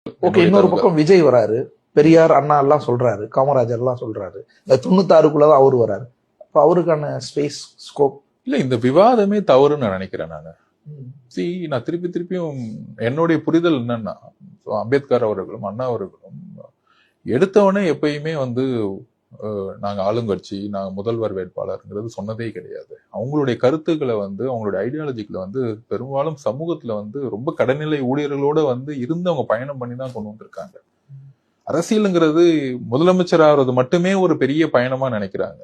Okay, இன்னொரு பக்கம் விஜய் வராரு, பெரியார் அண்ணா எல்லாம் சொல்றாரு, காமராஜர் எல்லாம் சொல்றாரு, இந்த 96க்குள்ளதான் அவரு வராரு. அப்ப அவருக்கான ஸ்பேஸ் ஸ்கோப் இல்ல. இந்த விவாதமே தவறுன்னு நான் நினைக்கிறேன். நான் திருப்பியும் என்னுடைய புரிதல் என்னன்னா, அம்பேத்கர் அவர்களும் அண்ணா அவர்களும் எடுத்தவனே எப்பயுமே நாங்க ஆளுங்கட்சி, நாங்க முதல்வர் வேட்பாளர்ங்கிறது சொன்னதே கிடையாது. அவங்களுடைய கருத்துக்களை அவங்களுடைய ஐடியாலஜிக்களை பெரும்பாலும் சமூகத்துல ரொம்ப கடைநிலை ஊழியர்களோட இருந்து அவங்க பயணம் பண்ணி தான் கொண்டு வந்திருக்காங்க. அரசியலுங்கிறது முதலமைச்சர் ஆகிறது மட்டுமே ஒரு பெரிய பயணமா நினைக்கிறாங்க.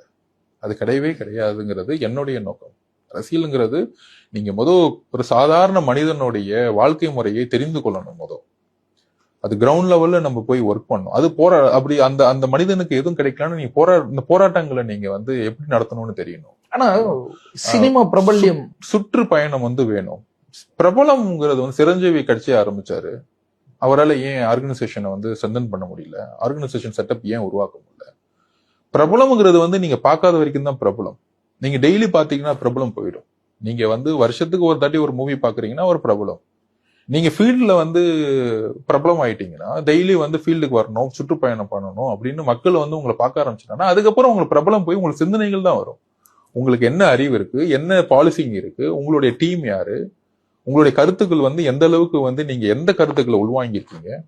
அது கிடையவே கிடையாதுங்கிறது என்னுடைய நோக்கம். அரசியலுங்கிறது நீங்க ஒரு சாதாரண மனிதனுடைய வாழ்க்கை முறையை தெரிந்து கொள்ளணும். அது கிரவுண்ட் லெவல்ல நம்ம போய் ஒர்க் பண்ணணும். அது அப்படி அந்த மனிதனுக்கு எதுவும் கிடைக்கலன்னு நீங்க இந்த போராட்டங்களை நீங்க எப்படி நடத்தணும்னு தெரியணும். ஆனா சினிமா பிரபல்யம் சுற்றுப்பயணம் வேணும். பிரபலம்ங்கிறது சிரஞ்சீவி கட்சி ஆரம்பிச்சாரு. அவரால் ஏன் ஆர்கனைசேஷனை ஸ்ட்ரென்தன் பண்ண முடியல? ஆர்கனைசேஷன் செட்டப் ஏன் உருவாக்க முடியல? பிரபலம்ங்கிறது நீங்க பார்க்காத வரைக்கும் தான் பிரபலம். நீங்க டெய்லி பாத்தீங்கன்னா பிரபலம் போயிடும். நீங்க வருஷத்துக்கு ஒரு தாட்டி ஒரு மூவி பாக்குறீங்கன்னா ஒரு பிரபலம். நீங்க ஃபீல்ட்ல பிரபலம் ஆயிட்டீங்கன்னா டெய்லி ஃபீல்டுக்கு வரணும், சுற்றுப்பயணம் பண்ணணும் அப்படின்னு மக்கள் உங்களை பார்க்க ஆரம்பிச்சிட்டாங்கன்னா அதுக்கப்புறம் உங்களுக்கு பிரபலம் போய் உங்களுக்கு சிந்தனைகள் தான் வரும். உங்களுக்கு என்ன அறிவு இருக்கு, என்ன பாலிசிங் இருக்கு, உங்களுடைய டீம் யாரு, உங்களுடைய கருத்துக்கள் எந்த அளவுக்கு நீங்க எந்த கருத்துக்களை உள்வாங்கி இருக்கீங்க,